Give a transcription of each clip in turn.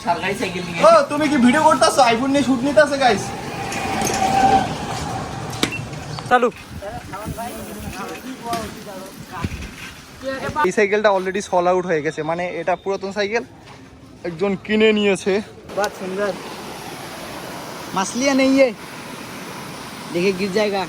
সরকারি সাইকেল নিয়ে। ও তুমি কি ভিডিও করতেছো? আইফোন নিয়ে শুট নিতেছে গাইস। চালু। এই সাইকেলটা অলরেডি সল আউট হয়ে গেছে, মানে এটা পুরাতন সাইকেল, একজন কিনে নিয়েছে। बहुत सुंदर मछलियाँ नहीं है, देखिए गिर जाएगा।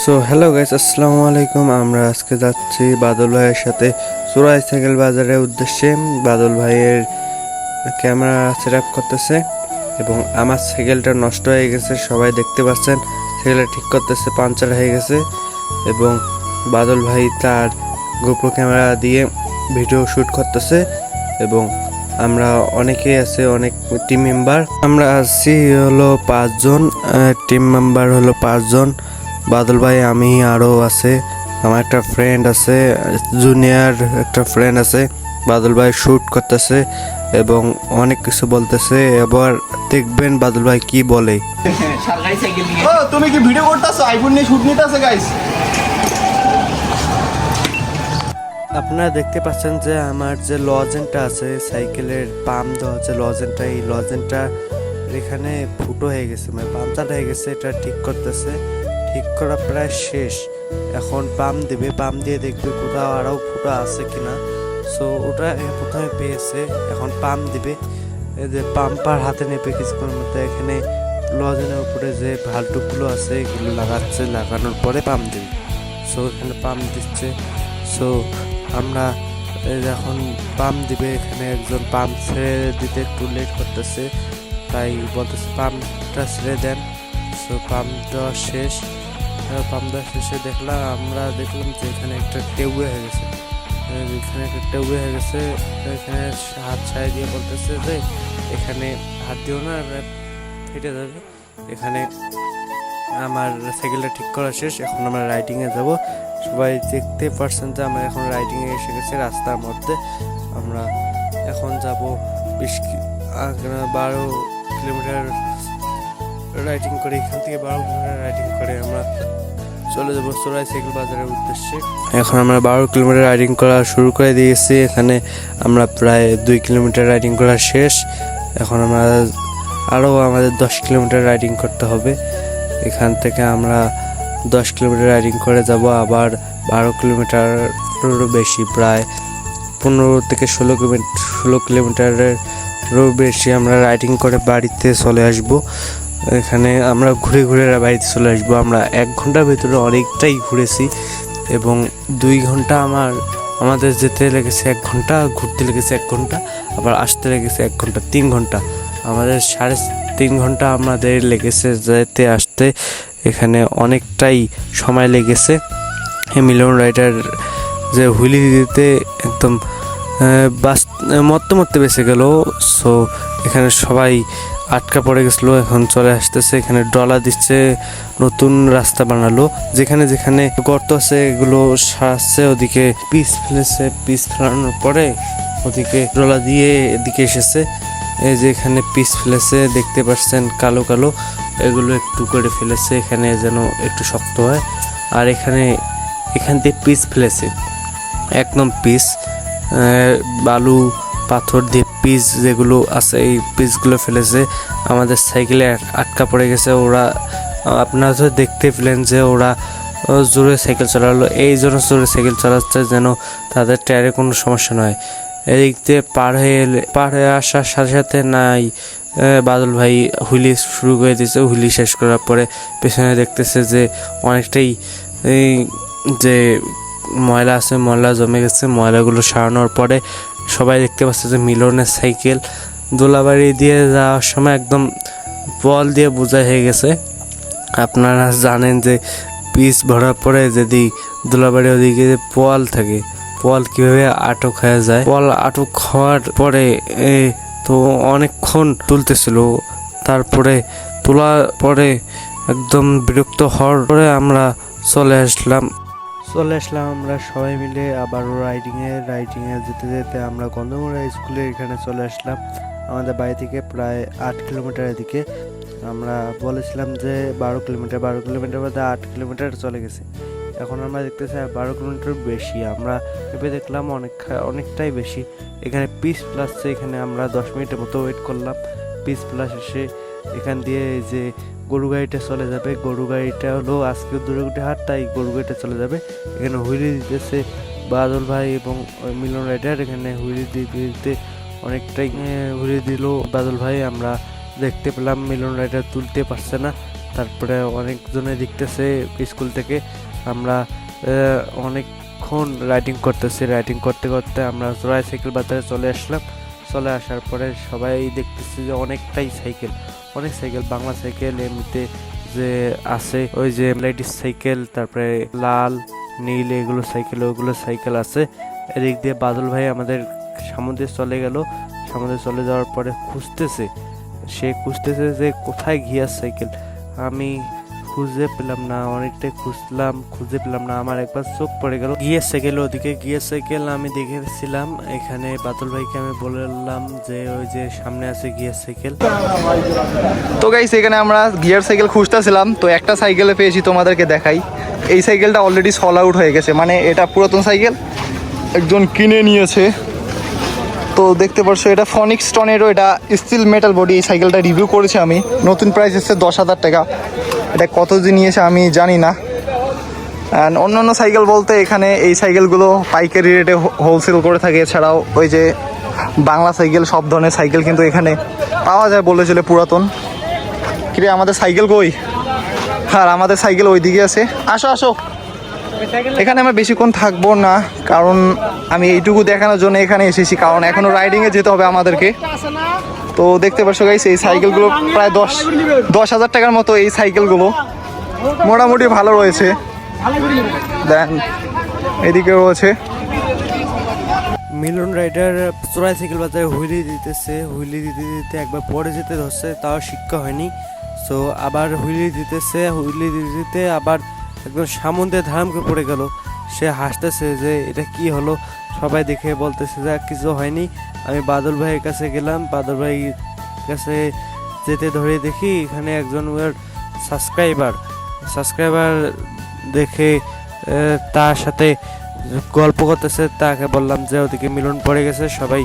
সো হ্যালো গাইস, আসসালামু আলাইকুম। আমরা আজকে যাচ্ছি বাদল ভাইয়ের সাথে চোরাই সাইকেল বাজারের উদ্দেশ্যে। বাদল ভাইয়ের ক্যামেরা সেট আপ করতেছে এবং আমার সাইকেলটা নষ্ট হয়ে গেছে, সবাই দেখতে পাচ্ছেন। সাইকেলটা ঠিক করতেছে, পাংচার হয়ে গেছে এবং বাদল ভাই তার গোপ্রো ক্যামেরা দিয়ে ভিডিও শ্যুট করতেছে এবং আমরা অনেকেই আছে, অনেক টিম মেম্বার। আমরা আছি হলো 5 জন, টিম মেম্বার হলো 5 জন। বাদল ভাই, আমি, আরও আছে আমার একটা ফ্রেন্ড আছে, জুনিয়র একটা ফ্রেন্ড আছে। বাদল ভাই শ্যুট করতেছে এবং অনেক কিছু বলতেছে। এবার দেখবেন বাদল ভাই কি বলে। সরকারি সাইকেল নিয়ে। ও তুমি কি ভিডিও করতেছো? আইফোন নিয়ে শুট নিতেছে গাইস। আপনারা দেখতে পাচ্ছেন যে আমার যে লজেনটা আছে, সাইকেলের পাম্প দেওয়া আছে লজেনটা, এই লজেনটা এখানে ফুটো হয়ে গেছে, মানে পাংচার হয়ে গেছে। এটা ঠিক করতেছে, ঠিক করা প্রায় শেষ। এখন পাম্প দিবে, পাম্প দিয়ে দেখবে কোথাও আরও ফুটো আছে কিনা। সো ওটা প্রথমে পেয়েছে, এখন পাম্প দিবে। এই যে পাম্পার হাতে নেবে কিছুক্ষণের মধ্যে। এখানে লজেনের উপরে যে ভাল্টুগুলো আছে এগুলো লাগাচ্ছে, লাগানোর পরে পাম্প দিবে। সো এখানে পাম্প দিচ্ছে। সো আমরা এখন পাম্প দিবে, এখানে একজন পাম্প ছেড়ে দিতে একটু লেট করতেছে, তাই বলতেছে পাম্পটা ছেড়ে দেন। সো পাম্প দেওয়া শেষ। পাম্প দেওয়া শেষে আমরা দেখলাম যে এখানে একটা টেউবে হয়ে গেছে, এখানে একটা টেউবে হয়ে গেছে। এখানে হাত ছাই দিয়ে বলতেছে যে এখানে হাত দিও না, ফেটে যাবে। এখানে আমার সাইকেলটা ঠিক করা শেষ, এখন আমরা রাইডিংয়ে যাব। সবাই দেখতে পারছেন যে আমরা এখন রাইডিংয়ে এসে গেছি রাস্তার মধ্যে। আমরা এখন যাব 12 কিলোমিটার রাইডিং করে, এখান থেকে 12 কিলোমিটার রাইডিং করে আমরা চলে যাবো চোরাই সাইকেল বাজারের উদ্দেশ্যে। এখন আমরা 12 কিলোমিটার রাইডিং করা শুরু করে দিয়েছি। এখানে আমরা প্রায় 2 কিলোমিটার রাইডিং করা শেষ। এখন আমরা আরও আমাদের 10 কিলোমিটার রাইডিং করতে হবে। এখান থেকে আমরা 10 কিলোমিটার রাইডিং করে যাব আবার 12 কিলোমিটারেরও বেশি, প্রায় 15 থেকে 16 কিলোমিটারেরও বেশি আমরা রাইডিং করে বাড়িতে চলে আসব। এখানে আমরা ঘুরে ঘুরে বাড়িতে চলে আসবো। আমরা 1 ঘন্টার ভিতরে অনেকটাই ঘুরেছি এবং 2 ঘন্টা আমাদের যেতে লেগেছে 1 ঘন্টা, ঘুরতে লেগেছে 1 ঘন্টা, আবার আসতে লেগেছে 1 ঘন্টা, 3 ঘন্টা। আমাদের 3.5 ঘন্টা আমাদের লেগেছে যেতে আসতে। এখানে অনেকটাই সময় লেগেছে। মিলন রাইডার যে হুইলি দিতে একদম বাস মরতে বেঁচে গেল। সো এখানে সবাই আটকা পড়ে গেছিলো, এখন চলে আসতেছে। এখানে ডলা দিচ্ছে, নতুন রাস্তা বানালো, যেখানে যেখানে গর্ত আছে এগুলো সারছে, ওদিকে পিচ ফেলেছে, পিচ ফেলানোর পরে ওদিকে ডলা দিয়ে এদিকে এসেছে। এই যে এখানে পিচ ফেলেছে দেখতে পাচ্ছেন, কালো কালো, এগুলো একটু করে ফেলেছে এখানে যেন একটু শক্ত হয়। আর এখান থেকে পিচ ফেলেছে, একদম পিচ, বালু পাথর দিয়ে পিচ যেগুলো আছে এই পিচগুলো ফেলেছে। আমাদের সাইকেলে আটকা পড়ে গেছে। ওরা, আপনারা তো দেখতে পেলেন যে ওরা জোরে সাইকেল চালালো, এই জন্য জোরে সাইকেল চালাচ্ছে যেন তাদের টায়ারে কোনো সমস্যা নয়। এদিক দিয়ে পার হয়ে আসার সাথে সাথে বাদল ভাই হুইলি শুরু করে দিয়েছে। হুইলি শেষ করার পরে পেছনে দেখতেছে যে অনেকটাই যে ময়লা আছে, ময়লা জমে গেছে। ময়লাগুলো সারানোর পরে সবাই দেখতে পাচ্ছে যে মিলনের সাইকেল দোলাবাড়ি দিয়ে যাওয়ার সময় একদম বল দিয়ে বোঝা হয়ে গেছে। আপনারা জানেন যে পিচ ভরার পরে যদি দোলাবাড়ি ওদিকে যে পোয়াল থাকে, পোয়াল কীভাবে আটক হয়ে যায়। পোয়াল আটক হওয়ার পরে তো অনেকক্ষণ তুলতেছিল, তারপরে তোলার পরে একদম বিরক্ত হওয়ার পরে আমরা চলে আসলাম আমরা সবাই মিলে আবারও রাইডিংয়ে যেতে যেতে আমরা গন্ধমুড়া স্কুলের এখানে চলে আসলাম। আমাদের বাড়ি থেকে প্রায় 8 কিলোমিটার এদিকে। আমরা বলেছিলাম যে 12 কিলোমিটার বাদে 8 কিলোমিটার চলে গেছে। এখন আমরা দেখতেছি 12 কিলোমিটার বেশি। আমরা ভেবে দেখলাম অনেকটাই বেশি। এখানে পিস প্লাস, এখানে আমরা 10 মিনিটের মতো ওয়েট করলাম। পিস প্লাস এসে এখান দিয়ে এই যে গরু গাড়িটা চলে যাবে। গরু গাড়িটা হলো আজকে দূরগুটি হাট, তাই গরু গাড়িটা চলে যাবে। এখানে হুইলি দিতেছে বাদল ভাই এবং মিলন রাইডার। এখানে হুইলি দিতে অনেকটাই হুইলি দিল বাদল ভাই। আমরা দেখতে পেলাম মিলন রাইডার তুলতে পারছে না। তারপরে অনেকজনে দেখতেছে স্কুল থেকে। আমরা অনেকক্ষণ রাইডিং করতেছি। রাইডিং করতে করতে আমরা জোড়াই সাইকেল বাজারে চলে আসলাম। চলে আসার পরে সবাই দেখতেছি যে অনেক সাইকেল, বাংলা সাইকেল, এমনিতে যে আছে ওই যে লেডিস সাইকেল, তারপরে লাল নীল ওইগুলো সাইকেল আছে। এদিক দিয়ে বাদল ভাই আমাদের সামুদ্রে চলে গেল। সামুদ্রে চলে যাওয়ার পরে খুঁজতেছে যে কোথায় গিয়ার সাইকেল। আমি খুঁজে পেলাম না, অনেকটাই খুঁজে পেলাম না। আমার একবার চোখ পড়ে গেল গিয়ার সাইকেল, ওদিকে গিয়ার সাইকেল আমি দেখেছিলাম। এখানে বাদল ভাইকে আমি বললাম যে ওই যে সামনে আছে গিয়ার সাইকেল। তো গাইস এখানে আমরা গিয়ার সাইকেল খুঁজতেছিলাম, তো একটা সাইকেলে পেয়েছি, তোমাদেরকে দেখাই। এই সাইকেলটা অলরেডি সল আউট হয়ে গেছে, মানে এটা পুরাতন সাইকেল, একজন কিনে নিয়েছে। তো দেখতে পাচ্ছ এটা ফনিক্স টর্নেডো, এটা স্টিল মেটাল বডি। এই সাইকেলটা রিভিউ করেছি আমি, নতুন প্রাইস এসেছে 10,000 টাকা। এটা কত দিন নিয়েছে আমি জানি না। অ্যান্ড অন্যান্য সাইকেল বলতে এখানে এই সাইকেলগুলো পাইকারি রেটে হোলসেল করে থাকে। এছাড়াও ওই যে বাংলা সাইকেল, সব ধরনের সাইকেল কিন্তু এখানে পাওয়া যায় বলেছিল পুরাতন। কিরে আমাদের সাইকেল কই? আর আমাদের সাইকেল ওইদিকে আছে। আসো। এখানে আমরা বেশিক্ষণ থাকবো না, কারণ আমি এইটুকু দেখানোর জন্য এখানে এসেছি, কারণ এখনো রাইডিংয়ে যেতে হবে আমাদেরকে। তো দেখতে পাচ্ছ গাইস এই সাইকেলগুলো প্রায় 10,000 টাকার মতো। এই সাইকেলগুলো মোটামুটি ভালো রয়েছে। দেন এদিকে রয়েছে মিলন রাইডার চোরাই সাইকেল বাজারে হুইলি দিতে একবার পরে যেতে ধরছে, তাও শিক্ষা হয়নি। সো আবার হুইলি দিতে আবার একদম সামুদ্রে ধারাম করে পড়ে গেল। সে হাসতেছে যে এটা কি হলো। সবাই দেখে বলতেছে যে কিছু হয়নি। আমি বাদল ভাইয়ের কাছে গেলাম। বাদল ভাইয়ের কাছে যেতে ধরে দেখি এখানে একজন সাবস্ক্রাইবার দেখে তার সাথে গল্প করতেছে। তাকে বললাম যে ওদিকে মিলন পড়ে গেছে। সবাই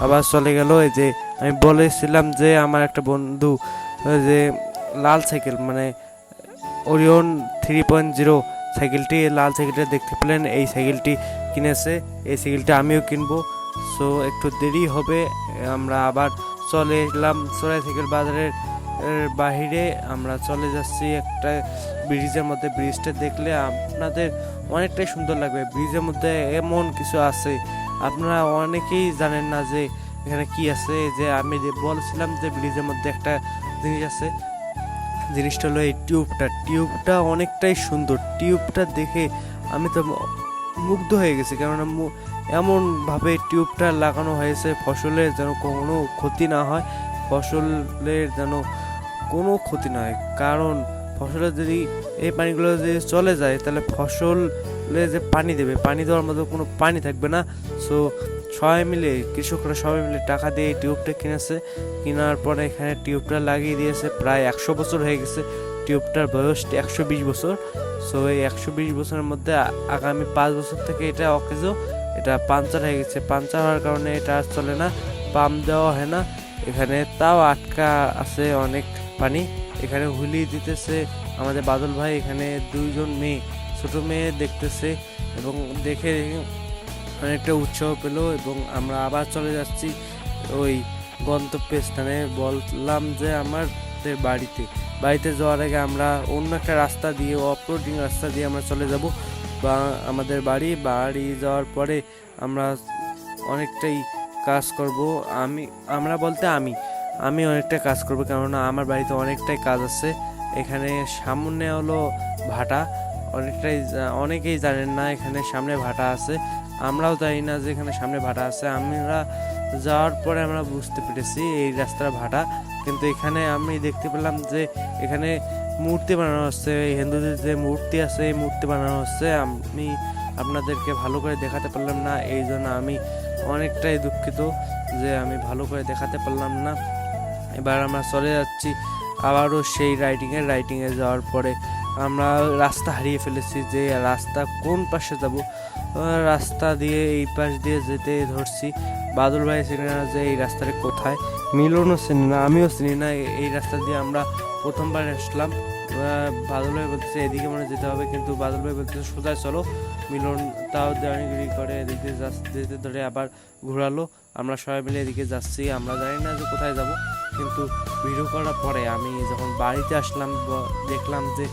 আবার চলে গেল। এই যে আমি বলেছিলাম যে আমার একটা বন্ধু যে লাল সাইকেল, মানে ওরিয়ন 3.0 সাইকেলটি, লাল সাইকেলটা দেখতে পেলেন, এই সাইকেলটি কিনেছে। এই সাইকেলটা আমিও কিনবো। সো একটু দেরি হবে। আমরা আবার চলে এলাম চোরাই সাইকেল বাজারের বাহিরে। আমরা চলে যাচ্ছি একটা ব্রিজের মধ্যে। ব্রিজটা দেখলে আপনাদের অনেকটাই সুন্দর লাগবে। ব্রিজের মধ্যে এমন কিছু আছে আপনারা অনেকেই জানেন না যে এখানে কি আছে। যে আমি বলছিলাম যে ব্রিজের মধ্যে একটা জিনিস আছে। জিনিসটা হলো এই টিউবটা অনেকটাই সুন্দর। টিউবটা দেখে আমি তো মুগ্ধ হয়ে গেছি, কেননা এমনভাবে টিউবটা লাগানো হয়েছে ফসলের যেন কোনো ক্ষতি না হয়, কারণ ফসলে যদি এই পানিগুলো যদি চলে যায় তাহলে ফসলে যে পানি দেবে, পানি দেওয়ার মতো কোনো পানি থাকবে না। সো কৃষকরা সবাই মিলে টাকা দিয়ে এই টিউবটা কিনেছে। কেনার পরে এখানে টিউবটা লাগিয়ে দিয়েছে। প্রায় 100 বছর হয়ে গেছে। টিউবটার বয়স 120 বছর। সো এই 120 বছরের মধ্যে আগামী 5 বছর থেকে এটা অকেজো, এটা পাংচার হয়ে গেছে। পাংচার হওয়ার কারণে এটা আর চলে না, পাম্প দেওয়া হয় না। এখানে তাও আটকা আছে অনেক পানি। এখানে হুইলি দিতেছে আমাদের বাদল ভাই। এখানে 2জন ছোট মেয়ে দেখতেছে এবং দেখে অনেকটা উৎসাহ পেল। এবং আমরা আবার চলে যাচ্ছি ওই গন্তব্যস্থানে। বললাম যে আমাদের বাড়িতে যাওয়ার আগে আমরা অন্য একটা রাস্তা দিয়ে, অফরোডিং রাস্তা দিয়ে আমরা চলে যাব বা আমাদের বাড়ি যাওয়ার পরে আমরা অনেকটাই কাজ করব। আমি অনেকটা কাজ করবো, কেননা আমার বাড়িতে অনেকটাই কাজ আছে। এখানে সামনে হলো ভাটা, অনেকেই জানেন না এখানে সামনে ভাটা আছে। আমরাও জানি না যে এখানে সামনে ভাটা আছে। আমরা যাওয়ার পরে আমরা বুঝতে পেরেছি এই রাস্তার ভাটা। কিন্তু এখানে আমি দেখতে পেলাম যে এখানে মূর্তি বানানো হচ্ছে, হিন্দুদের যে মূর্তি আছে এই মূর্তি বানানো হচ্ছে। আমি আপনাদেরকে ভালো করে দেখাতে পারলাম না, এই জন্য আমি অনেকটাই দুঃখিত যে আমি ভালো করে দেখাতে পারলাম না। এবার আমরা চলে যাচ্ছি আবারও সেই রাইডিংয়ে যাওয়ার পরে আমরা রাস্তা হারিয়ে ফেলেছি, যে রাস্তা কোন পাশে যাব। রাস্তা দিয়ে এই পাশ দিয়ে যেতে ধরছি। বাদল ভাই চিনি না যে এই রাস্তাটা কোথায়, মিলনও চিনি না, আমিও চিনি না। এই রাস্তা দিয়ে আমরা প্রথমবার আসলাম। বাদল ভাই বলতেছে এদিকে মনে যেতে হবে, কিন্তু বাদল ভাই বলতেছে সোজা চলো। মিলন তাও দেওয়ানিগিরি করে এদিকে যেতে ধরে আবার ঘোরালো। আমরা সবাই মিলে এদিকে যাচ্ছি, আমরা জানি না যে কোথায় যাব। কিন্তু ভিডিও করার পরে আমি যখন বাড়িতে আসলাম দেখলাম যে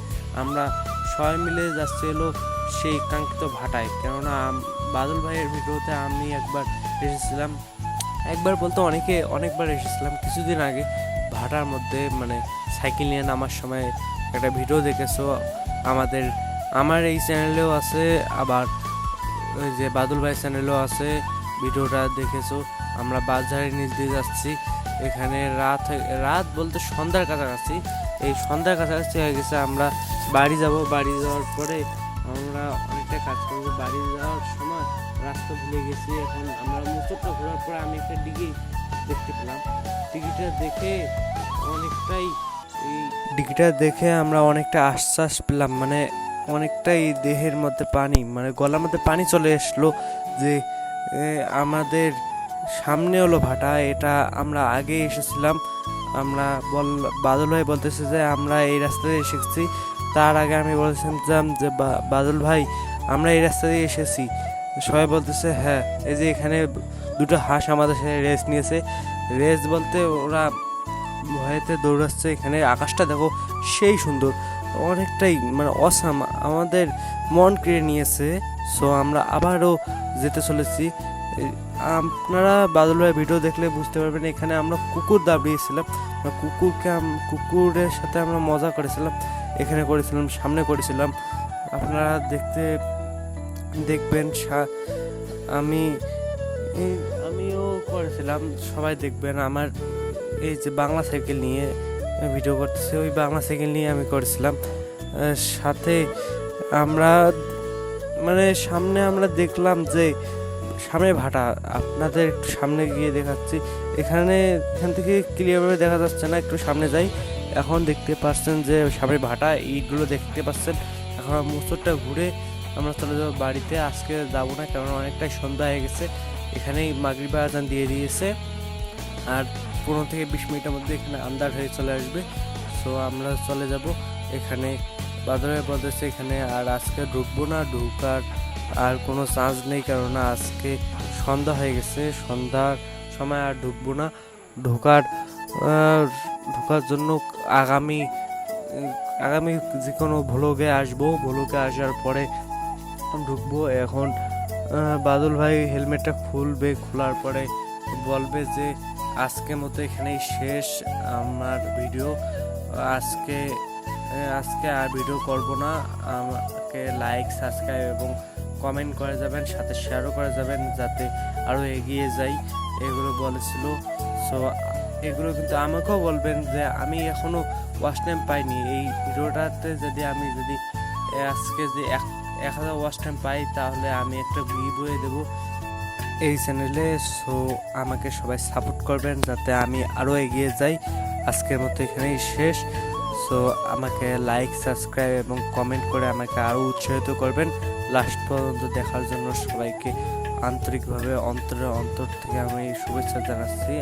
আমরা সবাই মিলে যাচ্ছি হলো সেই কাঙ্ক্ষিত ভাটায়। কেননা বাদল ভাইয়ের ভিডিওতে আমি একবার এসেছিলাম, একবার বলতে অনেকবার এসেছিলাম কিছুদিন আগে। ভাটার মধ্যে মানে সাইকেল নিয়ে নামার সময় একটা ভিডিও দেখেছো, আমার এই চ্যানেলেও আছে, আবার ওই যে বাদল ভাই চ্যানেলেও আছে। ভিডিওটা দেখেছো। আমরা বাজারের নিচ দিয়ে যাচ্ছি। এখানে রাত বলতে সন্ধ্যার কাছাকাছি, এই সন্ধ্যার কাছাকাছি হয়ে গেছে। আমরা বাড়ি যাব, বাড়ি যাওয়ার পরে আমরা অনেকটা কাজ করবো। বাড়ি যাওয়ার সময় রাস্তা ভুলে গেছি। এখন আমরা মোটরটা ঘোরার পরে আমি একটা ডিগি দেখতে পেলাম। ডিগিটা দেখে আমরা অনেকটা আশ্বাস পেলাম, মানে অনেকটাই দেহের মধ্যে পানি, মানে গলার মধ্যে পানি চলে আসলো যে আমাদের সামনে হলো ভাটা। এটা আমরা আগে এসেছিলাম। বাদল ভাই বলতেছে যে আমরা এই রাস্তা দিয়ে এসেছি। তার আগে আমি বলেছিলাম যে বাদল ভাই আমরা এই রাস্তা দিয়ে এসেছি। সবাই বলতেছে হ্যাঁ। এই যে এখানে দুটো হাঁস আমাদের সাথে রেস নিয়েছে। রেস বলতে ওরা ভয়েতে দৌড়াচ্ছে। এখানে আকাশটা দেখো সেই সুন্দর, অনেকটাই মানে অসাম, আমাদের মন কেড়ে নিয়েছে। সো আমরা আবারও যেতে চলেছি। আপনারা বাদল ভাই ভিডিও দেখলে বুঝতে পারবেন এখানে আমরা কুকুর দাবিয়েছিলাম। কুকুরের সাথে আমরা মজা করেছিলাম, এখানে করেছিলাম, সামনে করেছিলাম। আপনারা দেখবেন। আমিও করেছিলাম, সবাই দেখবেন। আমার এই যে বাংলা সাইকেল নিয়ে ভিডিও করতেছে, ওই বাংলা সাইকেল নিয়ে আমি করেছিলাম। সাথে আমরা মানে সামনে আমরা দেখলাম যে সামনে ভাটা। আপনাদের একটু সামনে গিয়ে দেখাচ্ছি। এখান থেকে ক্লিয়ারভাবে দেখা যাচ্ছে না, একটু সামনে যাই। এখন দেখতে পাচ্ছেন যে সামনে ভাটা, ইটগুলো দেখতে পাচ্ছেন। এখন মোচরটা ঘুরে আমরা চলে যাবো বাড়িতে। আজকে যাবো না, কারণ অনেকটাই সন্ধ্যা হয়ে গেছে। এখানেই মাগরিব আজান দিয়ে দিয়েছে, আর 15 থেকে 20 মিনিটের মধ্যে এখানে আন্দার হয়ে চলে আসবে। সো আমরা চলে যাব। এখানে বাদলের বলতেছে এখানে আর আজকে ঢুকবো না, ঢুকার আর কোনো চান্স নেই, কারণ আজকে সন্ধ্যা হয়ে গেছে। সন্ধ্যার সময় আর ঢুকবো না। ঢোকার জন্য আগামী যে কোনো ভ্লগে আসবো। ভ্লগে আসার পরে ঢুকবো। এখন বাদল ভাই হেলমেটটা খুলবে, খোলার পরে বলবে যে আজকের মতো এখানেই শেষ আমার ভিডিও। আজকে আর ভিডিও করব না। আমাকে লাইক, সাবস্ক্রাইব এবং কমেন্ট করে যাবেন, সাথে শেয়ারও করে যাবেন, যাতে আরও এগিয়ে যাই। এগুলো বলেছিল। সো এগুলো কিন্তু আমাকেও বলবেন যে আমি এখনও ওয়াচ টাইম পাইনি। এই ভিডিওটাতে যদি আজকে যে 1000 ওয়াচ টাইম পাই, তাহলে আমি একটা গিভওয়ে দেবো এই চ্যানেলে। সো আমাকে সবাই সাপোর্ট করবেন, যাতে আমি আরও এগিয়ে যাই। আজকের মতো এখানেই শেষ। সো আমাকে লাইক, সাবস্ক্রাইব এবং কমেন্ট করে আমাকে আরও উৎসাহিত করবেন। লাস্ট পর্যন্ত দেখার জন্য সবাইকে আন্তরিকভাবে অন্তর থেকে আমি শুভেচ্ছা জানাচ্ছি।